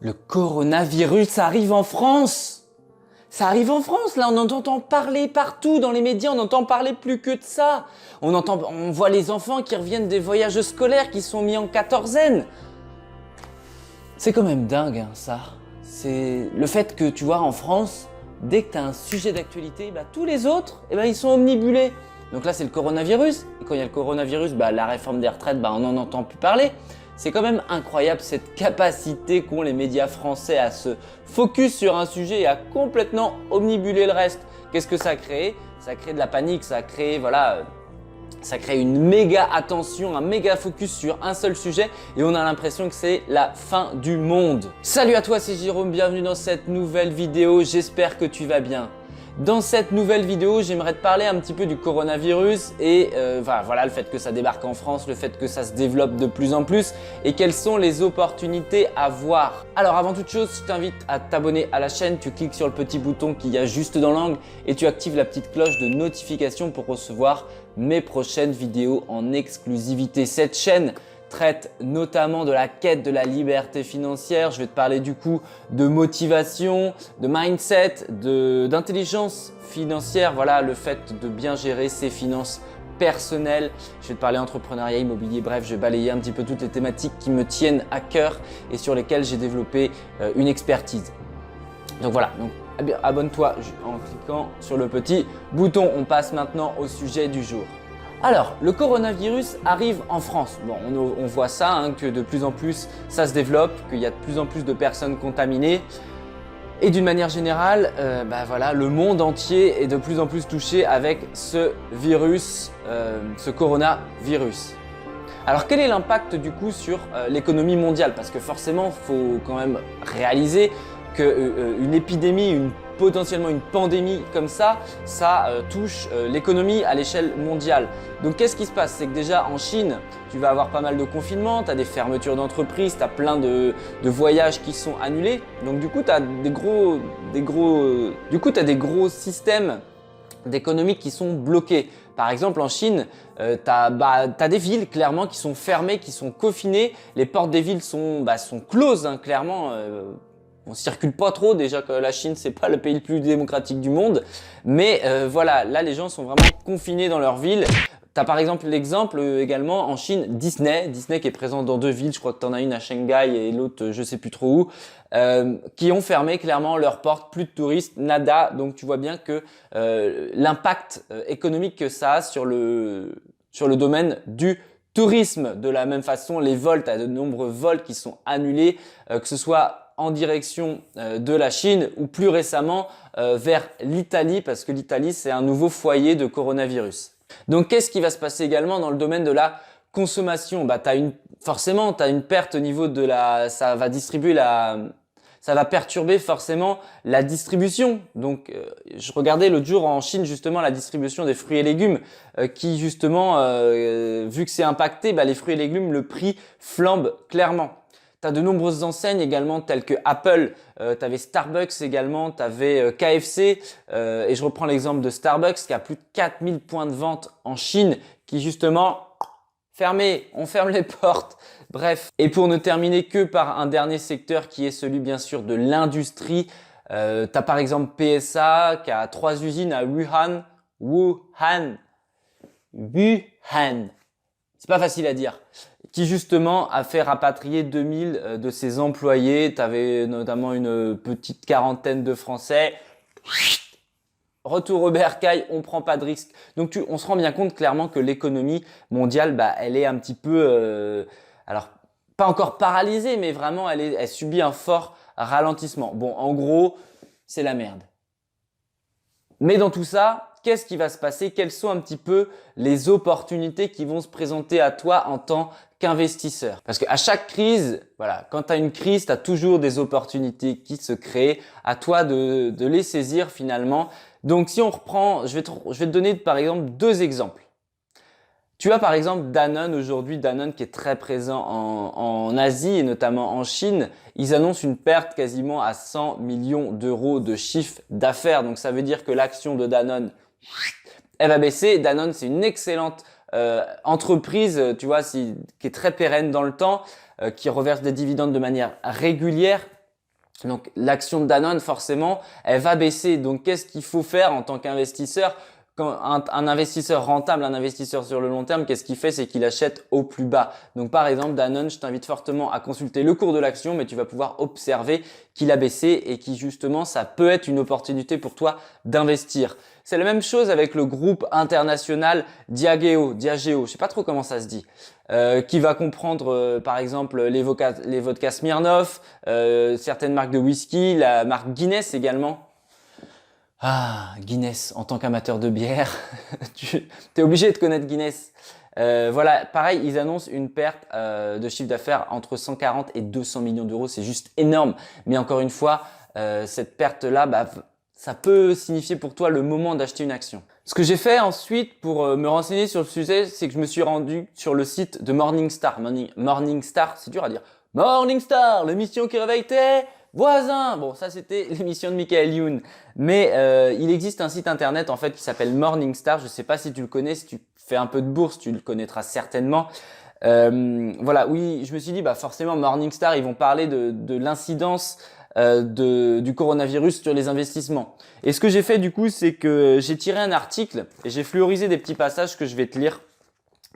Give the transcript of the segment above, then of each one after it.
Le coronavirus arrive en France. Ça arrive en France, là, on en entend parler partout dans les médias, on n'entend parler plus que de ça. On voit les enfants qui reviennent des voyages scolaires, qui sont mis en quatorzaine. C'est quand même dingue, hein, ça. C'est le fait que, tu vois, en France, dès que tu as un sujet d'actualité, bah, tous les autres, ils sont omnibulés. Donc là, c'est le coronavirus. Et quand il y a le coronavirus, la réforme des retraites, on n'en entend plus parler. C'est quand même incroyable cette capacité qu'ont les médias français à se focus sur un sujet et à complètement omnibuler le reste. Qu'est-ce que ça crée? Ça crée de la panique, ça crée une méga attention, un méga focus sur un seul sujet et on a l'impression que c'est la fin du monde. Salut à toi, c'est Jérôme, bienvenue dans cette nouvelle vidéo, j'espère que tu vas bien. Dans cette nouvelle vidéo, j'aimerais te parler un petit peu du coronavirus et voilà, le fait que ça débarque en France, le fait que ça se développe de plus en plus et quelles sont les opportunités à voir. Alors avant toute chose, je t'invite à t'abonner à la chaîne, tu cliques sur le petit bouton qu'il y a juste dans l'angle et tu actives la petite cloche de notification pour recevoir mes prochaines vidéos en exclusivité. Cette chaîne traite notamment de la quête de la liberté financière. Je vais te parler du coup de motivation, de mindset, d'intelligence financière. Voilà, le fait de bien gérer ses finances personnelles. Je vais te parler entrepreneuriat, immobilier, bref, je vais balayer un petit peu toutes les thématiques qui me tiennent à cœur et sur lesquelles j'ai développé une expertise. Donc voilà, abonne-toi en cliquant sur le petit bouton. On passe maintenant au sujet du jour. Alors, le coronavirus arrive en France. Bon, on voit ça, hein, que de plus en plus ça se développe, qu'il y a de plus en plus de personnes contaminées. Et d'une manière générale, voilà, le monde entier est de plus en plus touché avec ce virus, ce coronavirus. Alors, quel est l'impact du coup sur l'économie mondiale? Parce que forcément, il faut quand même réaliser qu'une épidémie, potentiellement une pandémie comme ça touche l'économie à l'échelle mondiale. Donc qu'est-ce qui se passe? C'est que déjà en Chine, tu vas avoir pas mal de confinements, tu as des fermetures d'entreprises, tu as plein de voyages qui sont annulés. Donc du coup, tu as des gros systèmes d'économie qui sont bloqués. Par exemple, en Chine, tu as des villes clairement qui sont fermées, qui sont confinées. Les portes des villes sont closes, hein, clairement. On circule pas trop, déjà que la Chine c'est pas le pays le plus démocratique du monde, mais voilà, là les gens sont vraiment confinés dans leur ville. T'as par exemple l'exemple également en Chine, Disney qui est présent dans deux villes, je crois que t'en as une à Shanghai et l'autre je sais plus trop où, qui ont fermé clairement leurs portes, plus de touristes, nada. Donc tu vois bien que l'impact économique que ça a sur le domaine du tourisme. De la même façon, les vols, tu as de nombreux vols qui sont annulés, que ce soit en direction de la Chine ou plus récemment vers l'Italie, parce que l'Italie c'est un nouveau foyer de coronavirus. Donc qu'est-ce qui va se passer également dans le domaine de la consommation? Forcément tu as une perte au niveau de ça va perturber forcément la distribution. Donc je regardais l'autre jour en Chine justement la distribution des fruits et légumes qui justement vu que c'est impacté, les fruits et légumes, le prix flambe clairement. Tu as de nombreuses enseignes également telles que Apple, tu avais Starbucks également, tu avais KFC et je reprends l'exemple de Starbucks qui a plus de 4000 points de vente en Chine qui justement fermés, on ferme les portes. Bref, et pour ne terminer que par un dernier secteur qui est celui bien sûr de l'industrie, tu as par exemple PSA qui a 3 usines à Wuhan. C'est pas facile à dire. Qui justement a fait rapatrier 2000 de ses employés. Tu avais notamment une petite quarantaine de Français. Retour au bercail, on prend pas de risque. Donc on se rend bien compte clairement que l'économie mondiale, elle est un petit peu, alors pas encore paralysée, mais vraiment elle subit un fort ralentissement. Bon, en gros, c'est la merde. Mais dans tout ça, qu'est-ce qui va se passer? Quelles sont un petit peu les opportunités qui vont se présenter à toi en tant qu'investisseur? Parce qu'à chaque crise, voilà, quand tu as une crise, tu as toujours des opportunités qui se créent. À toi de les saisir finalement. Donc si on reprend, je vais te donner par exemple 2 exemples. Tu as par exemple Danone aujourd'hui, Danone qui est très présent en Asie et notamment en Chine. Ils annoncent une perte quasiment à 100 millions d'euros de chiffre d'affaires. Donc ça veut dire que l'action de Danone, elle va baisser. Danone, c'est une excellente entreprise, tu vois, qui est très pérenne dans le temps, qui reverse des dividendes de manière régulière. Donc l'action de Danone, forcément, elle va baisser. Donc qu'est-ce qu'il faut faire en tant qu'investisseur? Quand un investisseur rentable, un investisseur sur le long terme, qu'est-ce qu'il fait? C'est qu'il achète au plus bas. Donc par exemple, Danone, je t'invite fortement à consulter le cours de l'action, mais tu vas pouvoir observer qu'il a baissé et qui justement, ça peut être une opportunité pour toi d'investir. C'est la même chose avec le groupe international Diageo, je sais pas trop comment ça se dit, qui va comprendre par exemple les vodkas Smirnoff, certaines marques de whisky, la marque Guinness également. Ah, Guinness, en tant qu'amateur de bière, tu es obligé de connaître Guinness. Voilà, pareil, ils annoncent une perte de chiffre d'affaires entre 140 et 200 millions d'euros. C'est juste énorme. Mais encore une fois, cette perte-là, ça peut signifier pour toi le moment d'acheter une action. Ce que j'ai fait ensuite pour me renseigner sur le sujet, c'est que je me suis rendu sur le site de Morningstar. Morningstar, c'est dur à dire. Morningstar, l'émission qui réveille tes voisins. Bon, ça c'était l'émission de Michael Youn. Mais il existe un site internet en fait qui s'appelle Morningstar. Je ne sais pas si tu le connais, si tu fais un peu de bourse, tu le connaîtras certainement. Voilà, oui, je me suis dit forcément Morningstar, ils vont parler de l'incidence du coronavirus sur les investissements. Et ce que j'ai fait du coup, c'est que j'ai tiré un article et j'ai fluorisé des petits passages que je vais te lire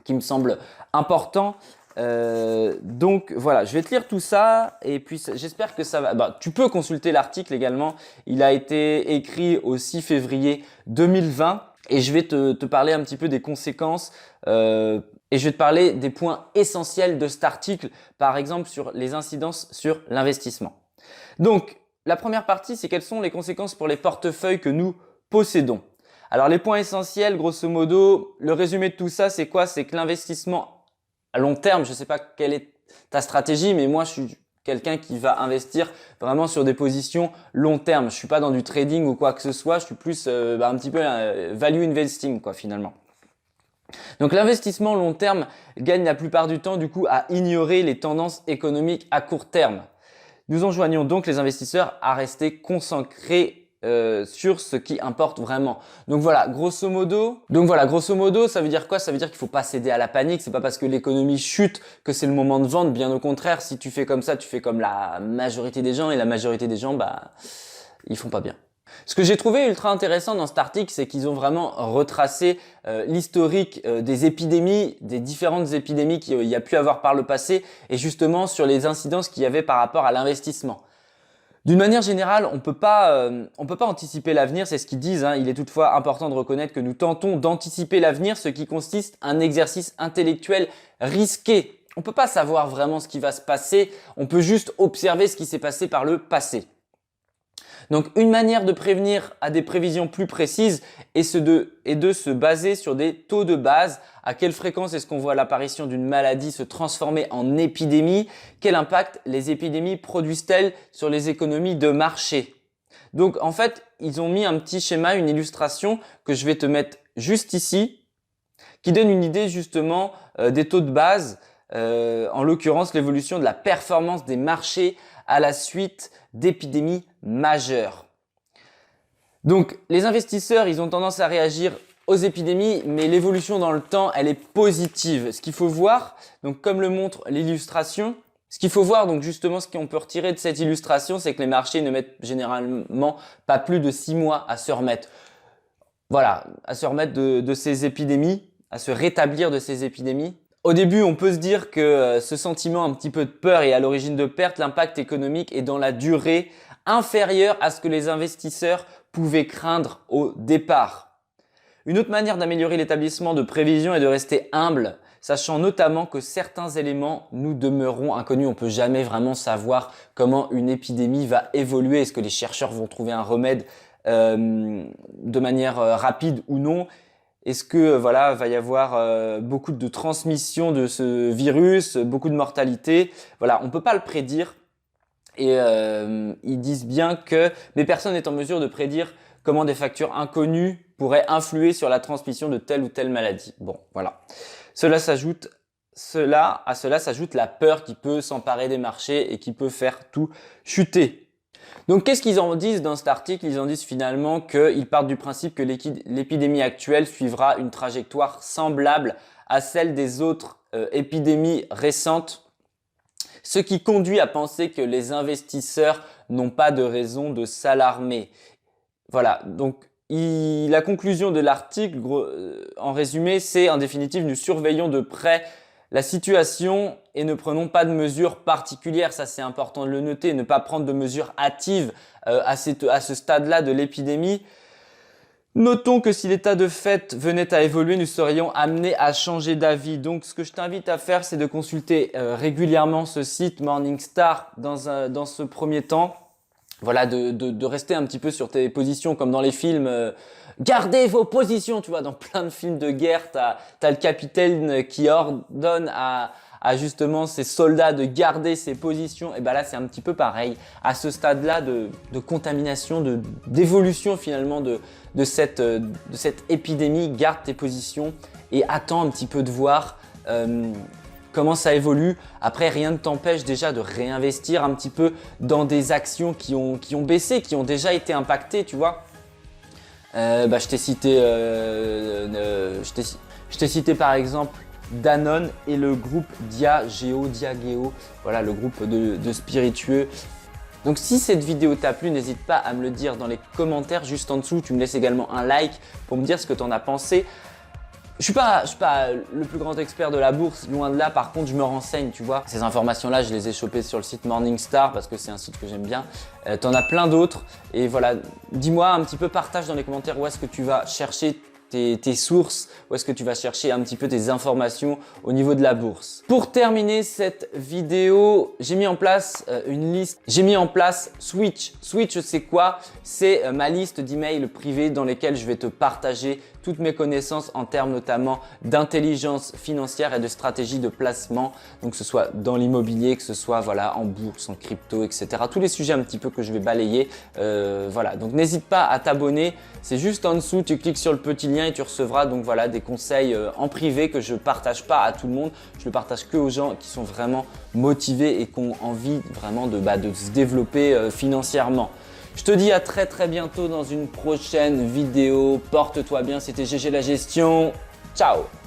qui me semblent importants. Donc voilà, je vais te lire tout ça et puis j'espère que ça va. Tu peux consulter l'article également. Il a été écrit au 6 février 2020 et je vais te parler un petit peu des conséquences et je vais te parler des points essentiels de cet article, par exemple sur les incidences sur l'investissement. Donc la première partie, c'est quelles sont les conséquences pour les portefeuilles que nous possédons. Alors les points essentiels, grosso modo, le résumé de tout ça, c'est quoi? C'est que l'investissement à long terme, je ne sais pas quelle est ta stratégie, mais moi je suis quelqu'un qui va investir vraiment sur des positions long terme. Je suis pas dans du trading ou quoi que ce soit, je suis plus un petit peu value investing quoi finalement. Donc l'investissement long terme gagne la plupart du temps du coup à ignorer les tendances économiques à court terme. Nous enjoignons donc les investisseurs à rester concentrés sur ce qui importe vraiment. Donc voilà, grosso modo, ça veut dire quoi? Ça veut dire qu'il faut pas céder à la panique. C'est pas parce que l'économie chute que c'est le moment de vendre. Bien au contraire, si tu fais comme ça, tu fais comme la majorité des gens et la majorité des gens, ils font pas bien. Ce que j'ai trouvé ultra intéressant dans cet article, c'est qu'ils ont vraiment retracé l'historique des épidémies, des différentes épidémies qu'il y a pu avoir par le passé et justement sur les incidences qu'il y avait par rapport à l'investissement. D'une manière générale, on peut pas anticiper l'avenir, c'est ce qu'ils disent. Il est toutefois important de reconnaître que nous tentons d'anticiper l'avenir, ce qui consiste un exercice intellectuel risqué. On peut pas savoir vraiment ce qui va se passer, on peut juste observer ce qui s'est passé par le passé. Donc une manière de prévenir à des prévisions plus précises est de se baser sur des taux de base. À quelle fréquence est-ce qu'on voit l'apparition d'une maladie se transformer en épidémie? Quel impact les épidémies produisent-elles sur les économies de marché? Donc en fait, ils ont mis un petit schéma, une illustration que je vais te mettre juste ici, qui donne une idée justement des taux de base, en l'occurrence l'évolution de la performance des marchés à la suite d'épidémies majeures. Donc les investisseurs, ils ont tendance à réagir aux épidémies, mais l'évolution dans le temps, elle est positive. Ce qu'il faut voir, donc comme le montre l'illustration, ce qu'il faut voir, donc justement, ce qu'on peut retirer de cette illustration, c'est que les marchés ne mettent généralement pas plus de 6 mois à se remettre. Voilà, à se remettre de ces épidémies, à se rétablir de ces épidémies. Au début, on peut se dire que ce sentiment un petit peu de peur est à l'origine de perte. L'impact économique est dans la durée inférieur à ce que les investisseurs pouvaient craindre au départ. Une autre manière d'améliorer l'établissement de prévisions est de rester humble, sachant notamment que certains éléments nous demeureront inconnus. On ne peut jamais vraiment savoir comment une épidémie va évoluer. Est-ce que les chercheurs vont trouver un remède de manière rapide ou non? Est-ce que va y avoir beaucoup de transmission de ce virus, beaucoup de mortalité? Voilà, on ne peut pas le prédire. Et ils disent bien que mais personne n'est en mesure de prédire comment des facteurs inconnus pourraient influer sur la transmission de telle ou telle maladie. Bon, voilà. À cela s'ajoute la peur qui peut s'emparer des marchés et qui peut faire tout chuter. Donc qu'est-ce qu'ils en disent dans cet article? Ils en disent finalement qu'ils partent du principe que l'épidémie actuelle suivra une trajectoire semblable à celle des autres épidémies récentes. ce qui conduit à penser que les investisseurs n'ont pas de raison de s'alarmer. Voilà, donc la conclusion de l'article, en résumé, c'est en définitive, nous surveillons de près la situation et ne prenons pas de mesures particulières. Ça, c'est important de le noter, ne pas prendre de mesures hâtives à ce stade-là de l'épidémie. Notons que si l'état de fait venait à évoluer, nous serions amenés à changer d'avis. Donc, ce que je t'invite à faire, c'est de consulter régulièrement ce site Morningstar dans ce premier temps. Voilà, de rester un petit peu sur tes positions comme dans les films. Gardez vos positions, tu vois, dans plein de films de guerre, t'as le capitaine qui ordonne à justement ses soldats de garder ses positions. Et ben là, c'est un petit peu pareil. À ce stade-là de contamination, d'évolution finalement de cette épidémie, garde tes positions et attends un petit peu de voir comment ça évolue. Après, rien ne t'empêche déjà de réinvestir un petit peu dans des actions qui ont baissé, qui ont déjà été impactées, tu vois. Je t'ai cité par exemple Danone et le groupe Diageo, voilà le groupe de spiritueux. Donc si cette vidéo t'a plu, n'hésite pas à me le dire dans les commentaires juste en dessous. Tu me laisses également un like pour me dire ce que tu en as pensé. Je suis pas le plus grand expert de la bourse, loin de là. Par contre, je me renseigne, tu vois. Ces informations-là, je les ai chopées sur le site Morningstar parce que c'est un site que j'aime bien. T'en as plein d'autres. Et voilà, dis-moi un petit peu, partage dans les commentaires où est-ce que tu vas chercher tes sources, où est-ce que tu vas chercher un petit peu tes informations au niveau de la bourse. Pour terminer cette vidéo, j'ai mis en place une liste. J'ai mis en place Switch. Switch, c'est quoi? C'est ma liste d'emails privés dans lesquels je vais te partager toutes mes connaissances en termes notamment d'intelligence financière et de stratégie de placement. Donc que ce soit dans l'immobilier, que ce soit voilà, en bourse, en crypto, etc. Tous les sujets un petit peu que je vais balayer. Voilà, donc n'hésite pas à t'abonner. C'est juste en dessous, tu cliques sur le petit lien et tu recevras donc voilà des conseils en privé que je partage pas à tout le monde. Je le partage que aux gens qui sont vraiment motivés et qui ont envie vraiment de se développer financièrement. Je te dis à très bientôt dans une prochaine vidéo. Porte-toi bien, c'était GG la gestion. Ciao!